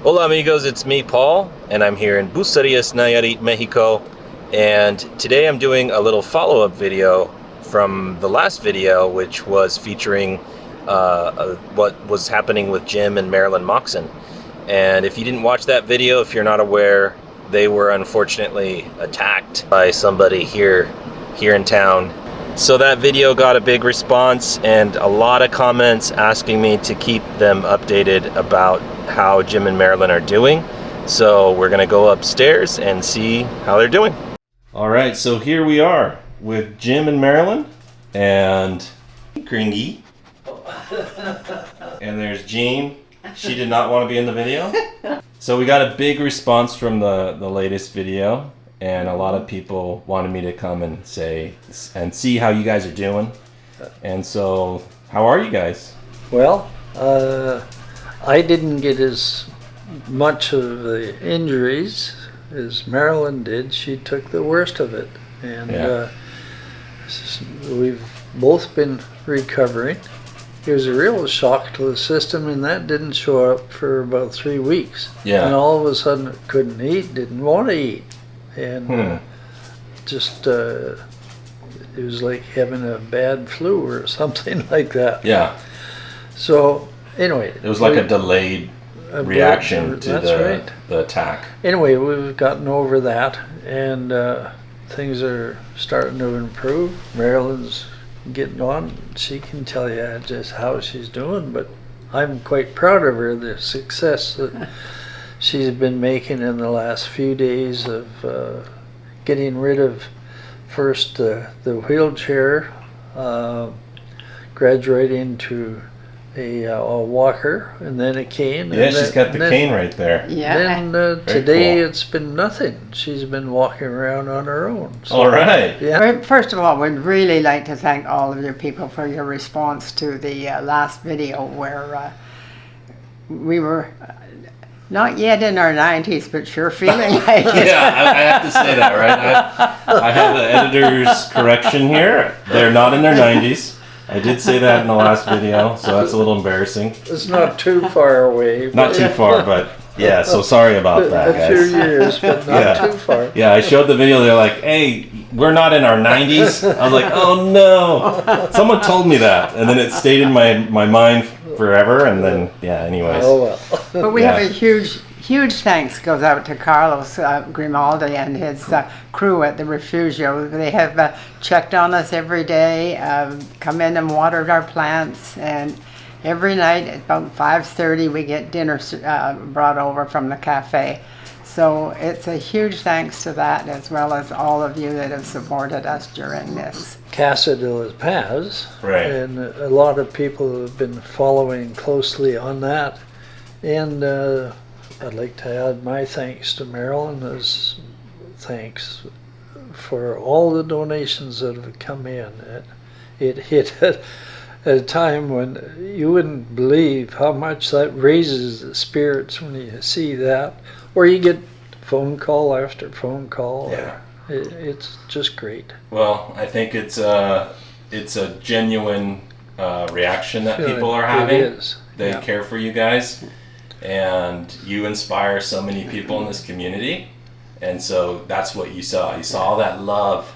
Hola amigos, it's me Paul, and I'm here in Bucerias, Nayarit, Mexico, and today I'm doing a little follow-up video from the last video, which was featuring what was happening with Jim and Marilyn Moxon. And if you didn't watch that video, if you're not aware, they were unfortunately attacked by somebody here in town. So that video got a big response and a lot of comments asking me to keep them updated about how Jim and Marilyn are doing. So we're gonna go upstairs and see how they're doing. All right, so here we are with Jim and Marilyn and Kringy. And there's Jean. She did not want to be in the video. So we got a big response from the latest video, and a lot of people wanted me to come and see how you guys are doing. And so, how are you guys? Well, I didn't get as much of the injuries as Marilyn did. She took the worst of it, and we've both been recovering. It was a real shock to the system, and that didn't show up for about 3 weeks. Yeah. And all of a sudden, couldn't eat, didn't want to eat, and it was like having a bad flu or something like that. Yeah. So anyway, it was like a delayed reaction to the attack. Anyway, we've gotten over that, and things are starting to improve. Marilyn's getting on. She can tell you just how she's doing, but I'm quite proud of her, the success that she's been making in the last few days of getting rid of first the wheelchair, graduating to a walker, and then a cane. Yeah, she's got the cane right there. Yeah. Then today It's been nothing. She's been walking around on her own. So, all right. Yeah. Well, first of all, we'd really like to thank all of you people for your response to the last video where we were not yet in our 90s, but sure feeling like it. Yeah, I have to say that, right? I have the editor's correction here. They're not in their 90s. I did say that in the last video, so that's a little embarrassing. It's not too far away. Not too far, but yeah, so sorry about that, A few years, but not too far. Yeah, I showed the video, they're like, hey, we're not in our 90s. I was like, oh no. Someone told me that, and then it stayed in my mind forever, and then, yeah, anyways. Oh well. But we have a huge thanks goes out to Carlos Grimaldi and his crew at the Refugio. They have checked on us every day, come in and watered our plants, and every night at about 5:30 we get dinner brought over from the cafe. So it's a huge thanks to that, as well as all of you that have supported us during this. Casa de la Paz, right. And a lot of people have been following closely on that, and I'd like to add my thanks to Marilyn as thanks for all the donations that have come in. It hit at a time when you wouldn't believe how much that raises the spirits when you see that, or you get phone call after phone call. Yeah. It's just great. Well, I think it's a genuine reaction that people are having. It is. They care for you guys, and you inspire so many people in this community, and so that's what you saw. You saw all that love,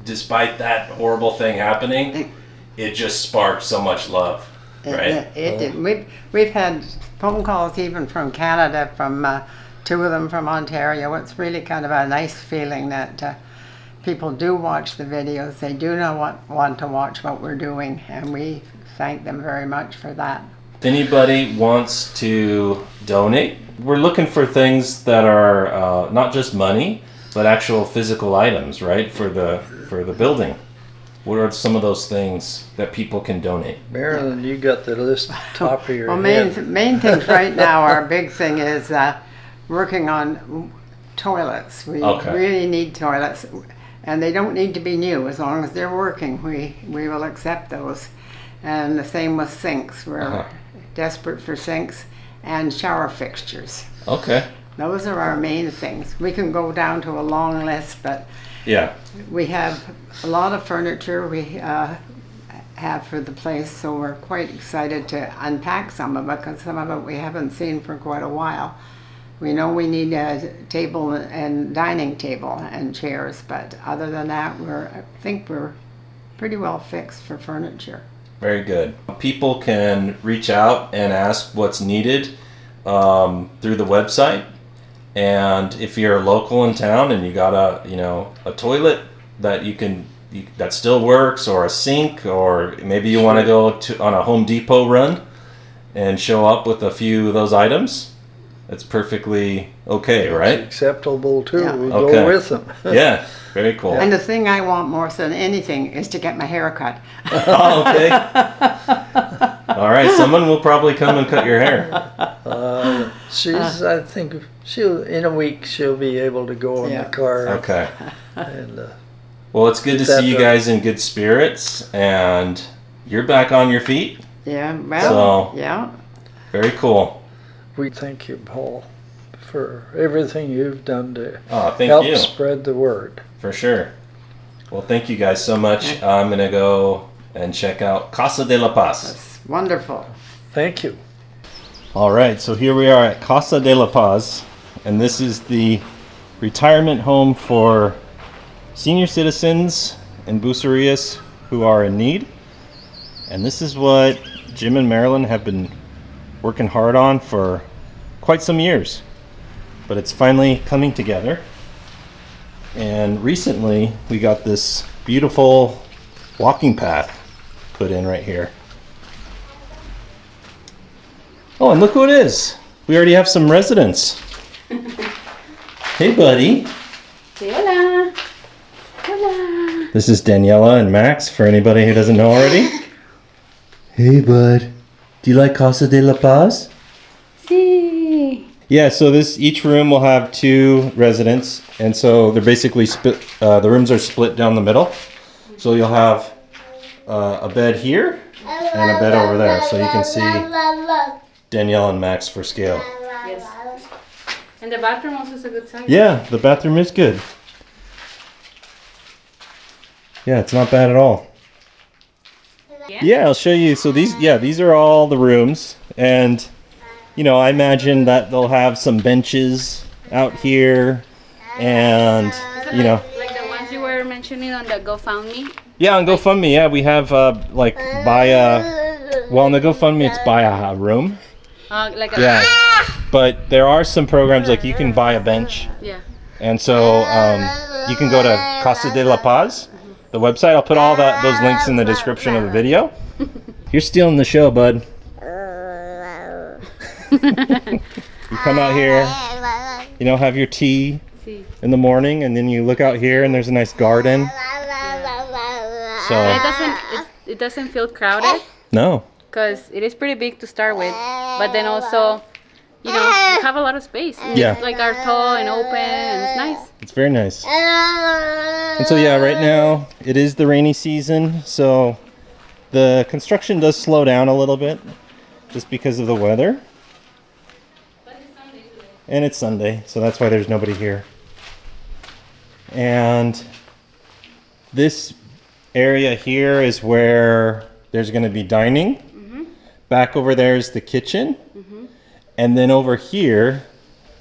despite that horrible thing happening, it just sparked so much love, right? It did. We've had phone calls even from Canada, from two of them from Ontario. It's really kind of a nice feeling that people do watch the videos. They do want to watch what we're doing, and we thank them very much for that. If anybody wants to donate, we're looking for things that are not just money, but actual physical items, right, for the building. What are some of those things that people can donate? Marilyn, you got the list top of your head. Well, main things right now, our big thing is working on toilets. We really need toilets, and they don't need to be new. As long as they're working, we will accept those. And the same with sinks. We're desperate for sinks and shower fixtures. Okay. Those are our main things. We can go down to a long list, but yeah, we have a lot of furniture. We have for the place, so we're quite excited to unpack some of it, because some of it we haven't seen for quite a while. We know we need a table and dining table and chairs, but other than that, I think we're pretty well fixed for furniture. Very good. People can reach out and ask what's needed through the website. And if you're local in town and you got a toilet that that still works, or a sink, or maybe you want to go on a Home Depot run and show up with a few of those items, it's perfectly okay, right? It's acceptable too. Yeah. We Okay. go with them. Yeah, very cool. And the thing I want more than anything is to get my hair cut. Oh, okay. All right, someone will probably come and cut your hair. I think in a week she'll be able to go in Yeah. the car. Okay. And Well, it's good to see you guys in good spirits, and you're back on your feet. Yeah, well, So- yeah. Very cool. we thank you, Paul, for everything you've done to Oh, thank help you. spread the word. For sure. Well, thank you guys so much. I'm going to go and check out Casa de la Paz. That's wonderful. Thank you. All right, so here we are at Casa de la Paz, and this is the retirement home for senior citizens in Bucerias who are in need. And this is what Jim and Marilyn have been working hard on for quite some years. But it's finally coming together. And recently we got this beautiful walking path put in right here. Oh, and look who it is. We already have some residents. Hey, buddy. Hola. Hola. This is Daniela and Max, for anybody who doesn't know already. Hey, bud. Do you like Casa de la Paz? Sí. Yeah, so each room will have 2 residents, and so they're basically split. The rooms are split down the middle. So you'll have a bed here and a bed over there, so you can see Danielle and Max for scale. Yes. And the bathroom also is a good size. Yeah, the bathroom is good. Yeah, it's not bad at all. Yeah, I'll show you. So these are all the rooms, and I imagine that they'll have some benches out here, and Like the ones you were mentioning on the GoFundMe. yeah, on GoFundMe, yeah, we have like buy on the GoFundMe it's buy a room. Like a Yeah, but there are some programs like you can buy a bench, yeah. and so you can go to Casa de la Paz, the website. I'll put all those links in the description of the video. You're stealing the show, bud. You come out here, have your tea Sí. in the morning, and then you look out here and there's a nice garden. So And it doesn't feel crowded no, because it is pretty big to start with, but then also you have a lot of space. And Yeah. it's like are tall and open, and it's nice. it's very nice. And so yeah, right now it is the rainy season, so the construction does slow down a little bit just because of the weather. And it's Sunday, so that's why there's nobody here. And this area here is where there's going to be dining. Back over there is the kitchen. And then over here,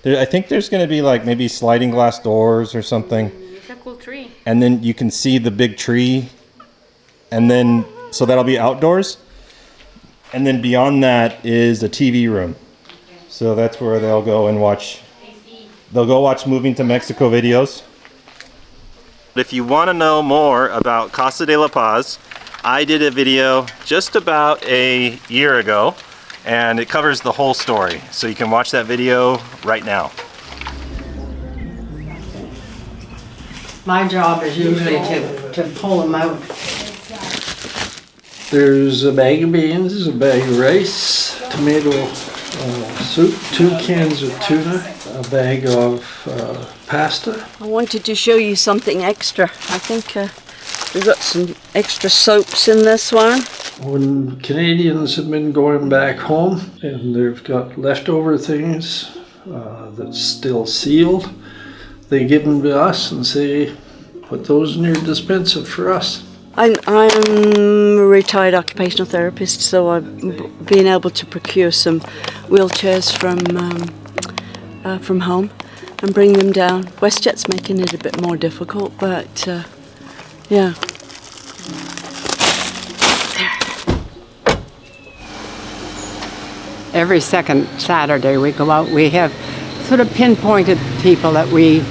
I think there's going to be like maybe sliding glass doors or something. It's a cool tree. And then you can see the big tree. And then, so that'll be outdoors. And then beyond that is a TV room. So that's where they'll go and watch. They'll go watch Moving to Mexico videos. If you want to know more about Casa de la Paz, I did a video just about a year ago, and it covers the whole story. So you can watch that video right now. My job is usually to pull them out. There's a bag of beans, a bag of rice, tomato soup, 2 cans of tuna, a bag of pasta. I wanted to show you something extra. I think we've got some extra soaps in this one. When Canadians have been going back home and they've got leftover things that's still sealed, they give them to us and say, put those in your dispenser for us. I'm a retired occupational therapist, so I've been able to procure some wheelchairs from home and bring them down. WestJet's making it a bit more difficult, but yeah. Every second Saturday we go out, we have sort of pinpointed people that we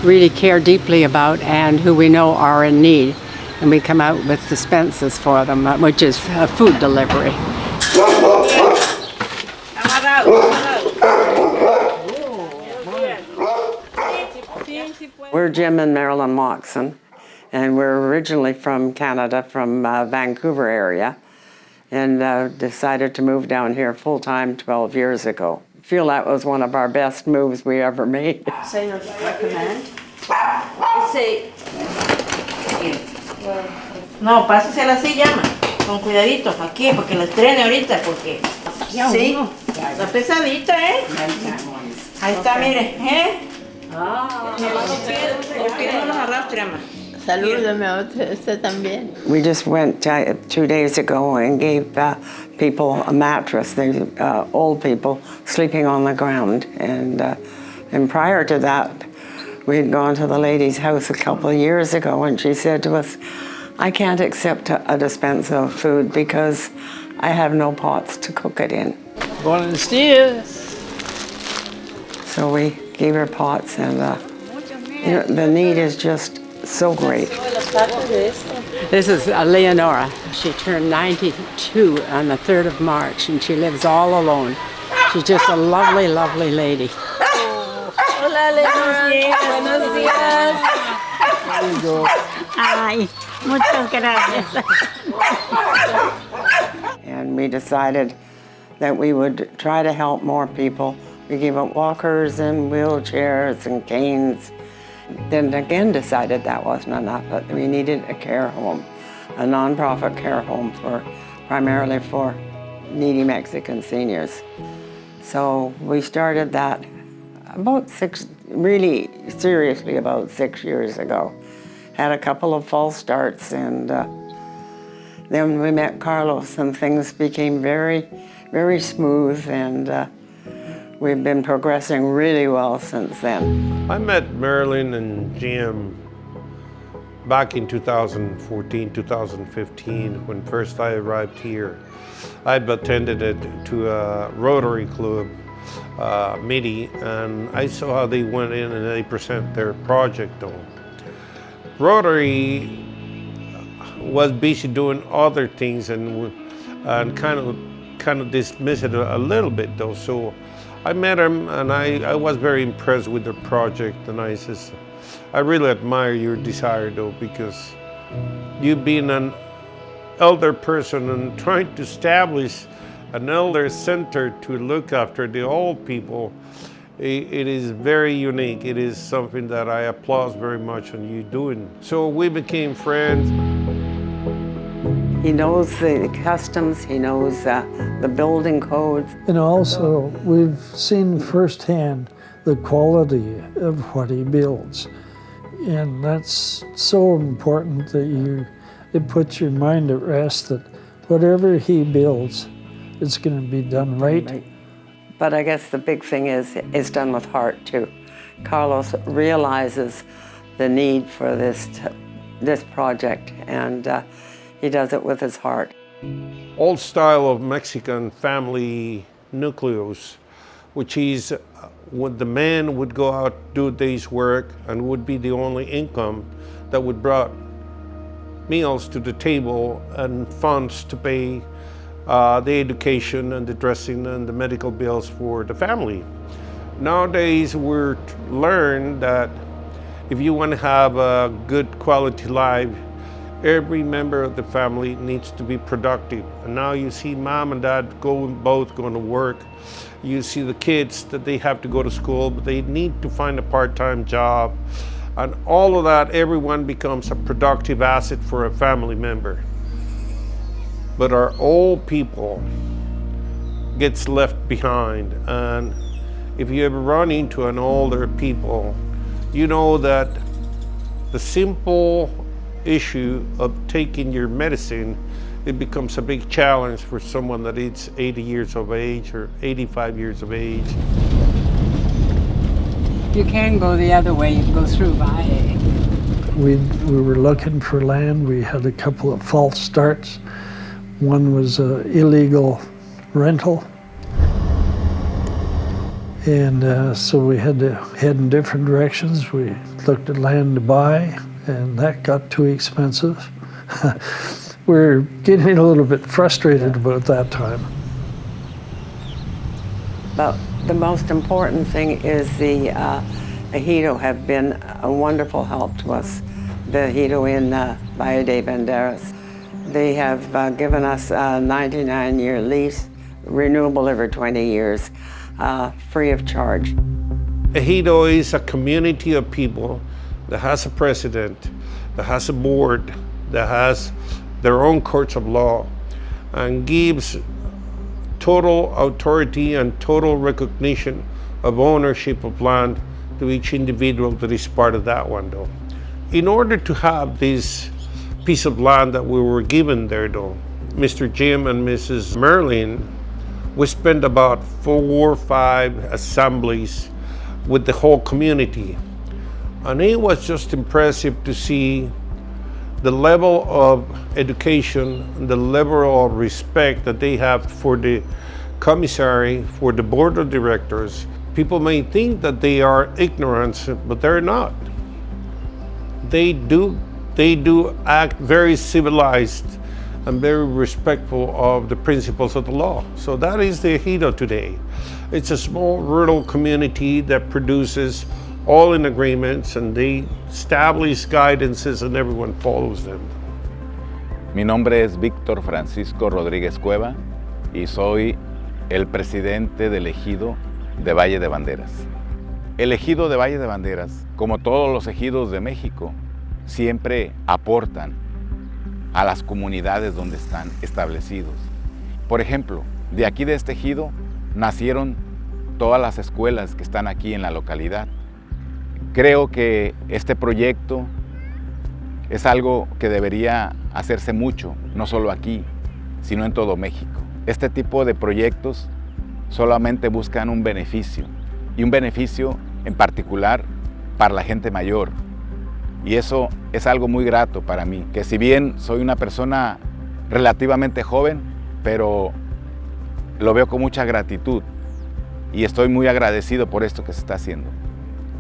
really care deeply about and who we know are in need. And we come out with dispensers for them, which is food delivery. We're Jim and Marilyn Watson, and we're originally from Canada, from Vancouver area, and decided to move down here full-time 12 years ago. I feel that was one of our best moves we ever made. Say recommend. Say. No, pásese la silla, ma. Con cuidadito, aquí, porque la estrene ahorita, porque... Sí, está pesadita, ¿eh? Ahí está, mire, ¿eh? ¿Por qué no los arrastra, ma? Salúdame a usted también. We just went 2 days ago and gave people a mattress. They old people sleeping on the ground, and prior to that, we had gone to the lady's house a couple of years ago, and she said to us, "I can't accept a dispense of food because I have no pots to cook it in." Buenos dias. So we gave her pots, and you know, the need is just so great. This is Leonora. She turned 92 on the 3rd of March, and she lives all alone. She's just a lovely, lovely lady. Hola, Leonora. Buenos días. Ay, muchas gracias. And we decided that we would try to help more people. We gave out walkers and wheelchairs and canes. Then again decided that wasn't enough, but we needed a care home, a nonprofit care home primarily for needy Mexican seniors. So we started that really seriously about 6 years ago. Had a couple of false starts, and then we met Carlos, and things became very, very smooth, and we've been progressing really well since then. I met Marilyn and Jim back in 2014, 2015, when first I arrived here. I'd attended to a Rotary Club meeting, and I saw how they went in and they present their project on. Rotary was busy doing other things and kind of dismissed it a little bit though. So I met him, and I was very impressed with the project, and I says, I really admire your desire though, because you being an elder person and trying to establish an elder center to look after the old people, it is very unique. It is something that I applaud very much on you doing. So we became friends. He knows the customs, he knows the building codes. And also, we've seen firsthand the quality of what he builds. And that's so important that it puts your mind at rest that whatever he builds, it's going to be done right. But I guess the big thing is it's done with heart too. Carlos realizes the need for this project, and he does it with his heart. Old style of Mexican family nucleus, which is when the man would go out, do a day's work, and would be the only income that would brought meals to the table and funds to pay the education and the dressing and the medical bills for the family. Nowadays, we're learned that if you want to have a good quality life, every member of the family needs to be productive. And now you see mom and dad both going to work. You see the kids that they have to go to school, but they need to find a part-time job. And all of that, everyone becomes a productive asset for a family member. But our old people gets left behind. And if you ever run into an older people, you know that the simple issue of taking your medicine, it becomes a big challenge for someone that is 80 years of age or 85 years of age. You can go the other way, you can go through Valle. We were looking for land. We had a couple of false starts. One was an illegal rental. And so we had to head in different directions. We looked at land to buy, and that got too expensive. We're getting a little bit frustrated about that time. But the most important thing is the ejido have been a wonderful help to us. The ejido in Valle de Banderas. They have given us a 99-year lease, renewable every 20 years, free of charge. Ejido is a community of people that has a president, that has a board, that has their own courts of law, and gives total authority and total recognition of ownership of land to each individual that is part of that one, though. In order to have this piece of land that we were given there, though, Mr. Jim and Mrs. Marilyn, we spent about 4 or 5 assemblies with the whole community. And it was just impressive to see the level of education, the level of respect that they have for the commissary, for the board of directors. People may think that they are ignorant, but they're not. They do act very civilized and very respectful of the principles of the law. So that is the ejido today. It's a small rural community that produces all in agreements, and they establish guidances and everyone follows them. Mi nombre es Víctor Francisco Rodríguez Cueva y soy el presidente del ejido de Valle de Banderas. El ejido de Valle de Banderas, como todos los ejidos de México, siempre aportan a las comunidades donde están establecidos. Por ejemplo, de aquí de este ejido nacieron todas las escuelas que están aquí en la localidad. Creo que este proyecto es algo que debería hacerse mucho, no solo aquí, sino en todo México. Este tipo de proyectos solamente buscan un beneficio, y un beneficio en particular para la gente mayor. Y eso es algo muy grato para mí, que si bien soy una persona relativamente joven, pero lo veo con mucha gratitud y estoy muy agradecido por esto que se está haciendo.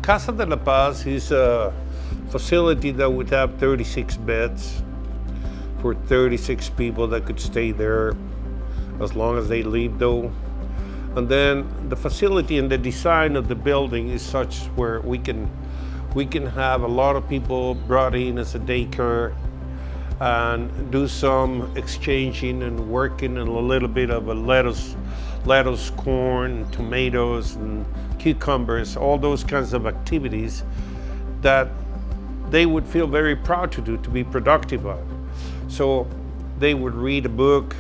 Casa de la Paz is a facility that would have 36 beds for 36 people that could stay there as long as they leave, though. And then the facility and the design of the building is such where we can have a lot of people brought in as a daycare and do some exchanging and working in a little bit of a lettuce, corn, tomatoes, and cucumbers, all those kinds of activities that they would feel very proud to do, to be productive of. So they would read a book,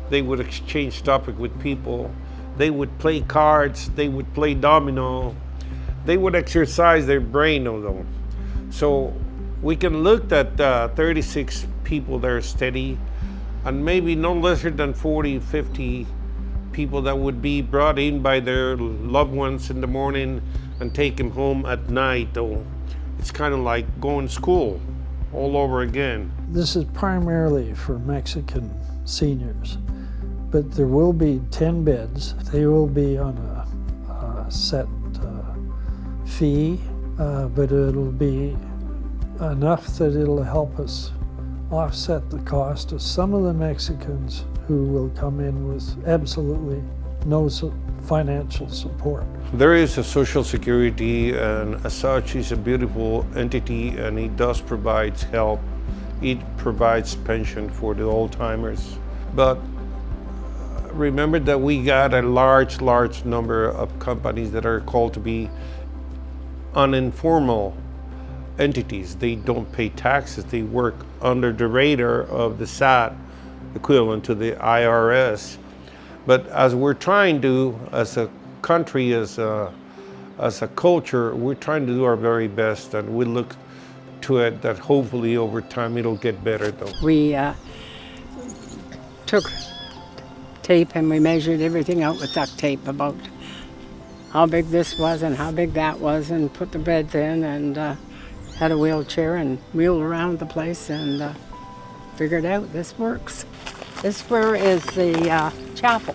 they would exchange topic with people, they would play cards, they would play domino, they would exercise their brain on them. So we can look at 36 people that are steady, and maybe no lesser than 40, 50 people that would be brought in by their loved ones in the morning and take them home at night. Though it's kind of like going to school all over again. This is primarily for Mexican seniors, but there will be 10 beds. They will be on a set fee, but it'll be enough that it'll help us offset the cost of some of the Mexicans who will come in with absolutely no financial support. There is a social security, and as such it's a beautiful entity, and it does provide help. It provides pension for the old-timers. But remember that we got a large number of companies that are called to be uninformal entities. They don't pay taxes. They work under the radar of the SAT, equivalent to the IRS. But as we're trying to, as a country, as a culture, we're trying to do our very best, and we look to it that hopefully over time it'll get better though. We took tape and we measured everything out with duct tape about how big this was and how big that was, and put the beds in, and had a wheelchair and wheeled around the place and figured out this works. This where is the chapel.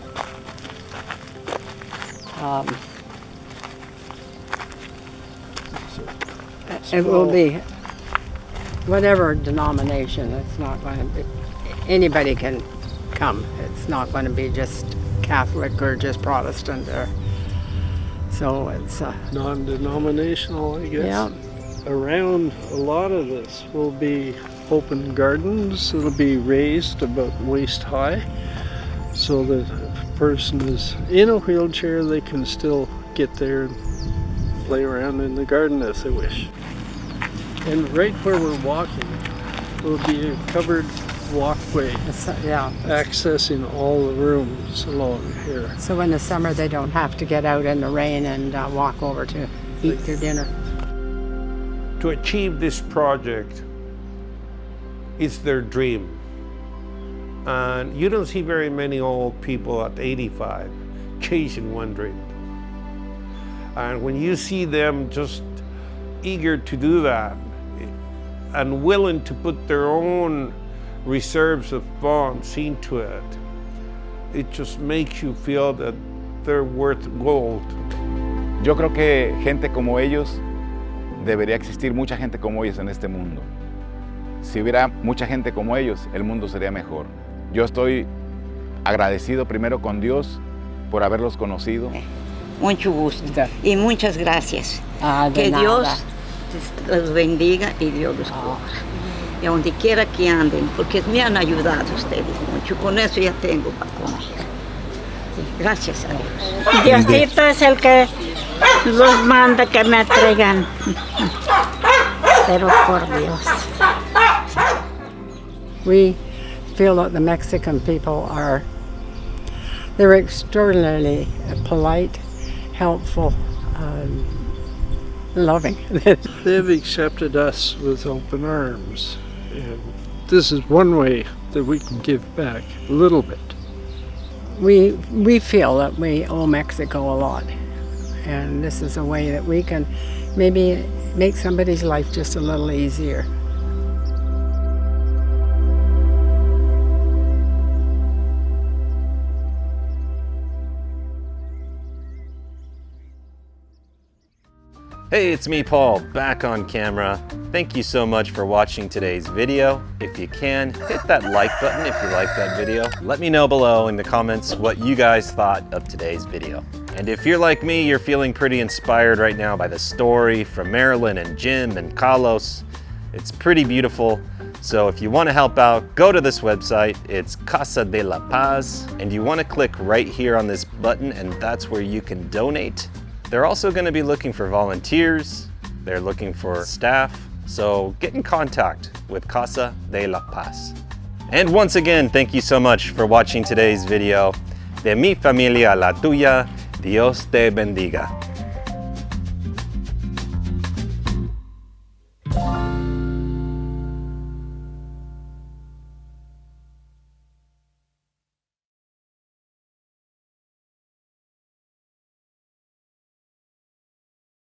It will be whatever denomination. It's not going to be, anybody can come. It's not going to be just Catholic or just Protestant. So it's Non-denominational, I guess. Yeah. Around a lot of this will be open gardens. It'll be raised about waist high, so that if a person is in a wheelchair, they can still get there and play around in the garden as they wish. And right where we're walking will be a covered walkway, accessing all the rooms along here. So in the summer they don't have to get out in the rain and walk over to eat their dinner. To achieve this project, it's their dream. And you don't see very many old people at 85 chasing one dream. And when you see them just eager to do that and willing to put their own reserves of funds into it, it just makes you feel that they're worth gold. Yo creo que gente como ellos, debería existir mucha gente como ellos en este mundo. Si hubiera mucha gente como ellos, el mundo sería mejor. Yo estoy agradecido primero con Dios por haberlos conocido. Mucho gusto y muchas gracias. De que nada. Dios los bendiga y Dios los cubra. Y a donde quiera que anden, porque me han ayudado ustedes mucho. Con eso ya tengo para comer. Sí, gracias a Dios. Diosito es el que los manda que me traigan. Pero por Dios. We feel that the Mexican people they're extraordinarily polite, helpful, loving. They've accepted us with open arms, and this is one way that we can give back a little bit. We feel that we owe Mexico a lot, and this is a way that we can maybe make somebody's life just a little easier. Hey, it's me, Paul, back on camera. Thank you so much for watching today's video. If you can, hit that like button if you like that video. Let me know below in the comments what you guys thought of today's video. And if you're like me, you're feeling pretty inspired right now by the story from Marilyn and Jim and Carlos. It's pretty beautiful. So if you want to help out, go to this website. It's Casa de la Paz. And you want to click right here on this button, and that's where you can donate. They're also going to be looking for volunteers. They're looking for staff. So get in contact with Casa de la Paz. And once again, thank you so much for watching today's video. De mi familia a la tuya, Dios te bendiga.